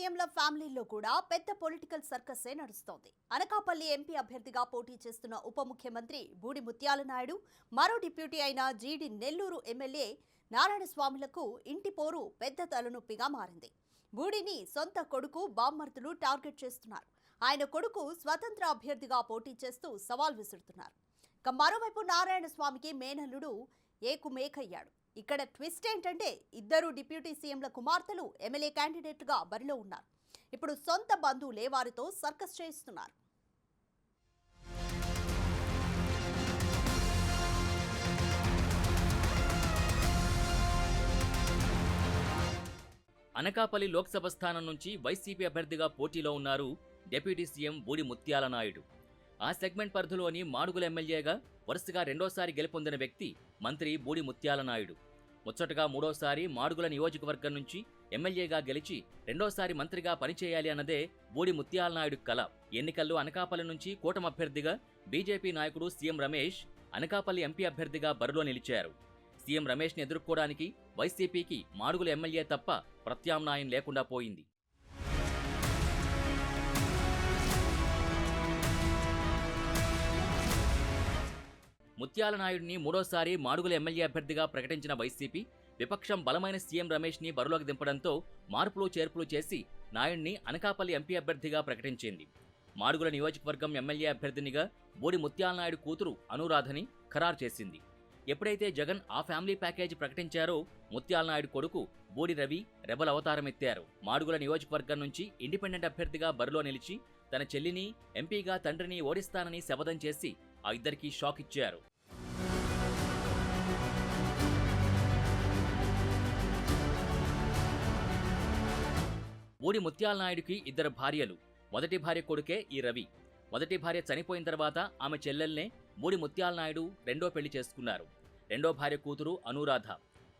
సీఎంల ఫ్యామిలీలో కూడా పెద్ద పొలిటికల్ సర్కసే నడుస్తోంది. అనకాపల్లి ఎంపీ అభ్యర్థిగా పోటీ చేస్తున్న ఉప ముఖ్యమంత్రి బూడి ముత్యాల నాయుడు, మరో డిప్యూటీ అయిన జీడి నెల్లూరు ఎమ్మెల్యే నారాయణస్వామిలకు ఇంటి పోరు పెద్ద తలనొప్పిగా మారింది. బూడిని సొంత కొడుకు బామ్మర్తులు టార్గెట్ చేస్తున్నారు. ఆయన కొడుకు స్వతంత్ర అభ్యర్థిగా పోటీ చేస్తూ సవాల్ విసురుతున్నారు. ఇక మరోవైపు నారాయణస్వామికి మేనల్లుడు ఏకుమేకయ్యాడు. ఇక్కడ ట్విస్ట్ ఏంటంటే ఇద్దరు డిప్యూటీ సీఎంల కుమార్తెలు ఎమ్మెల్యే క్యాండిడేట్లుగా బరిలో ఉన్నారు. ఇప్పుడు సొంత బంధువులే వారితో సర్కస్ చేయిస్తున్నారు. అనకాపల్లి లోక్సభ స్థానం నుంచి వైసీపీ అభ్యర్థిగా పోటీలో ఉన్నారు డిప్యూటీ సీఎం బూడి ముత్యాల నాయుడు. ఆ సెగ్మెంట్ పరిధిలోని మాడుగుల ఎమ్మెల్యేగా వరుసగా రెండోసారి గెలుపొందిన వ్యక్తి మంత్రి బూడి ముత్యాల నాయుడు. ముచ్చటగా మూడోసారి మాడుగుల నియోజకవర్గం నుంచి ఎమ్మెల్యేగా గెలిచి రెండోసారి మంత్రిగా పనిచేయాలి అన్నదే బూడి ముత్యాల నాయుడు కల. ఎన్నికల్లో అనకాపల్లి నుంచి కూటమి అభ్యర్థిగా బీజేపీ నాయకుడు సీఎం రమేష్, అనకాపల్లి ఎంపీ అభ్యర్థిగా బరిలో నిలిచారు. సీఎం రమేష్ని ఎదుర్కోవడానికి వైసీపీకి మాడుగుల ఎమ్మెల్యే తప్ప ప్రత్యామ్నాయం లేకుండా పోయింది. ముత్యాల నాయుడిని మూడోసారి మాడుగుల ఎమ్మెల్యే అభ్యర్థిగా ప్రకటించిన వైసీపీ విపక్షం బలమైన సీఎం రమేష్ని బరిలోకి దింపడంతో మార్పులు చేర్పులు చేసి నాయుడిని అనకాపల్లి ఎంపీ అభ్యర్థిగా ప్రకటించింది. మాడుగుల నియోజకవర్గం ఎమ్మెల్యే అభ్యర్థినిగా బూడి ముత్యాల నాయుడు కూతురు అనురాధని ఖరారు చేసింది. ఎప్పుడైతే జగన్ ఆ ఫ్యామిలీ ప్యాకేజీ ప్రకటించారో ముత్యాల నాయుడు కొడుకు బూడి రవి రెబల్ అవతారమెత్తారు. మాడుగుల నియోజకవర్గం నుంచి ఇండిపెండెంట్ అభ్యర్థిగా బరిలో నిలిచి తన చెల్లిని ఎంపీగా తండ్రిని ఓడిస్తానని శపథం చేసి ఆ ఇద్దరికీ షాక్ ఇచ్చారు. బూడి ముత్యాల నాయుడికి ఇద్దరు భార్యలు. మొదటి భార్య కొడుకే ఈ రవి. మొదటి భార్య చనిపోయిన తర్వాత ఆమె చెల్లెల్నే బూడి ముత్యాల నాయుడు రెండో పెళ్లి చేసుకున్నారు. రెండో భార్య కూతురు అనురాధ.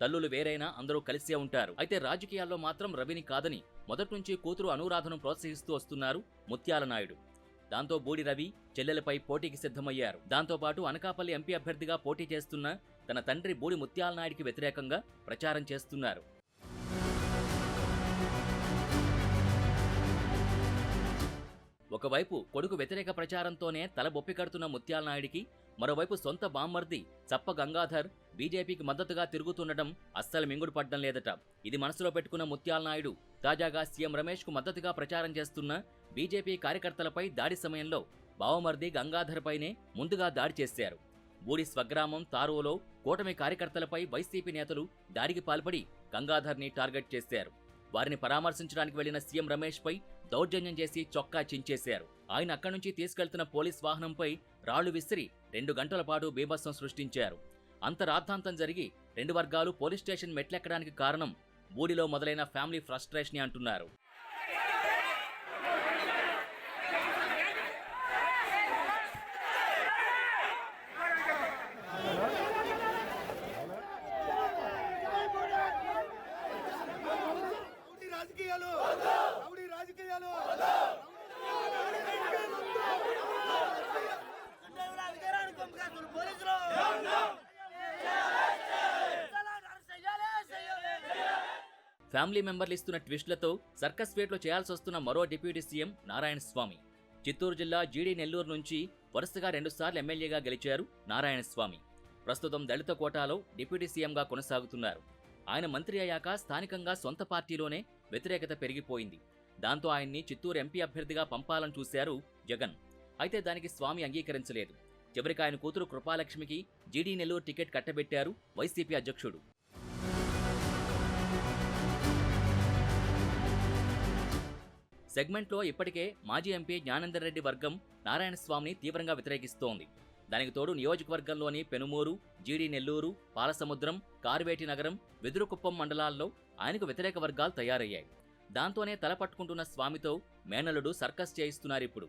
తల్లులు వేరైనా అందరూ కలిసే ఉంటారు. అయితే రాజకీయాల్లో మాత్రం రవిని కాదని మొదటి నుంచి కూతురు అనురాధను ప్రోత్సహిస్తూ వస్తున్నారు ముత్యాల నాయుడు. దాంతో బూడి రవి చెల్లెలపై పోటీకి సిద్ధమయ్యారు. దాంతోపాటు అనకాపల్లి ఎంపీ అభ్యర్థిగా పోటీ చేస్తున్న తన తండ్రి బూడి ముత్యాల నాయుడికి వ్యతిరేకంగా ప్రచారం చేస్తున్నారు. ఒకవైపు కొడుకు వ్యతిరేక ప్రచారంతోనే తల బొప్పి కడుతున్న ముత్యాల నాయుడికి మరోవైపు సొంత బామ్మర్ది చప్ప గంగాధర్ బీజేపీకి మద్దతుగా తిరుగుతుండటం అస్సలు మింగుడు పడ్డం లేదట. ఇది మనసులో పెట్టుకున్న ముత్యాల నాయుడు తాజాగా సీఎం రమేష్ కు మద్దతుగా ప్రచారం చేస్తున్న బీజేపీ కార్యకర్తలపై దాడి సమయంలో బావమర్ది గంగాధర్ పైనే ముందుగా దాడి చేశారు. బూడి స్వగ్రామం తారులో కూటమి కార్యకర్తలపై వైసీపీ నేతలు దాడికి పాల్పడి గంగాధర్ని టార్గెట్ చేశారు. వారిని పరామర్శించడానికి వెళ్లిన సీఎం రమేష్ పై దౌర్జన్యం చేసి చొక్కా చించేశారు. ఆయన అక్కడి నుంచి తీసుకెళ్తున్న పోలీస్ వాహనంపై రాళ్లు విసిరి 2 గంటల పాటు బీభత్సం సృష్టించారు. అంత రాద్ధాంతం జరిగి 2 వర్గాలు పోలీస్ స్టేషన్ మెట్లెక్కడానికి కారణం బూడిలో మొదలైన ఫ్యామిలీ ఫ్రస్ట్రేషన్ అంటున్నారు. ఫ్యామిలీ మెంబర్లు ఇస్తున్న ట్విస్టులతో సర్కస్ వేట్లో చేయాల్సి వస్తున్న మరో డిప్యూటీ సీఎం నారాయణస్వామి. చిత్తూరు జిల్లా జీడి నెల్లూరు నుంచి వరుసగా 2 సార్లు ఎమ్మెల్యేగా గెలిచారు నారాయణస్వామి. ప్రస్తుతం దళిత కోటాలో డిప్యూటీ సీఎంగా కొనసాగుతున్నారు. ఆయన మంత్రి అయ్యాక స్థానికంగా సొంత పార్టీలోనే వ్యతిరేకత పెరిగిపోయింది. దాంతో ఆయన్ని చిత్తూరు ఎంపీ అభ్యర్థిగా పంపాలని చూశారు జగన్. అయితే దానికి స్వామి అంగీకరించలేదు. చివరికి ఆయన కూతురు కృపాలక్ష్మికి జీడీ నెల్లూరు టికెట్ కట్టబెట్టారు వైసీపీ అధ్యక్షుడు. సెగ్మెంట్లో ఇప్పటికే మాజీ ఎంపీ జ్ఞానేందర్ రెడ్డి వర్గం నారాయణస్వామిని తీవ్రంగా వ్యతిరేకిస్తోంది. దానికి తోడు నియోజకవర్గంలోని పెనుమూరు, జీడీ నెల్లూరు, పాలసముద్రం, కార్వేటి నగరం, వెదురుకుప్పం మండలాల్లో ఆయనకు వ్యతిరేక వర్గాలు తయారయ్యాయి. దాంతోనే తలపట్టుకుంటున్న స్వామితో మేనల్లుడు సర్కస్ చేయిస్తున్నారిప్పుడు.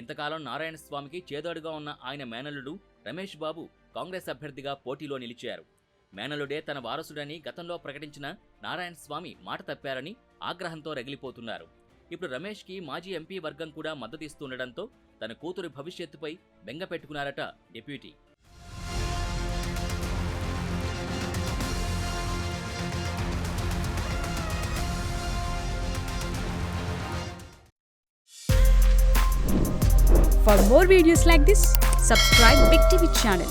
ఇంతకాలం నారాయణస్వామికి చేదోడుగా ఉన్న ఆయన మేనల్లుడు రమేష్ బాబు కాంగ్రెస్ అభ్యర్థిగా పోటీలో నిలిచారు. మేనల్లుడే తన వారసుడని గతంలో ప్రకటించిన నారాయణస్వామి మాట తప్పారని ఆగ్రహంతో రగిలిపోతున్నారు. ఇప్పుడు రమేష్కి మాజీ ఎంపీ వర్గం కూడా మద్దతిస్తుండటంతో తన కూతురి భవిష్యత్తుపై బెంగ పెట్టుకున్నారట deputy. For more videos like this, subscribe Big TV channel.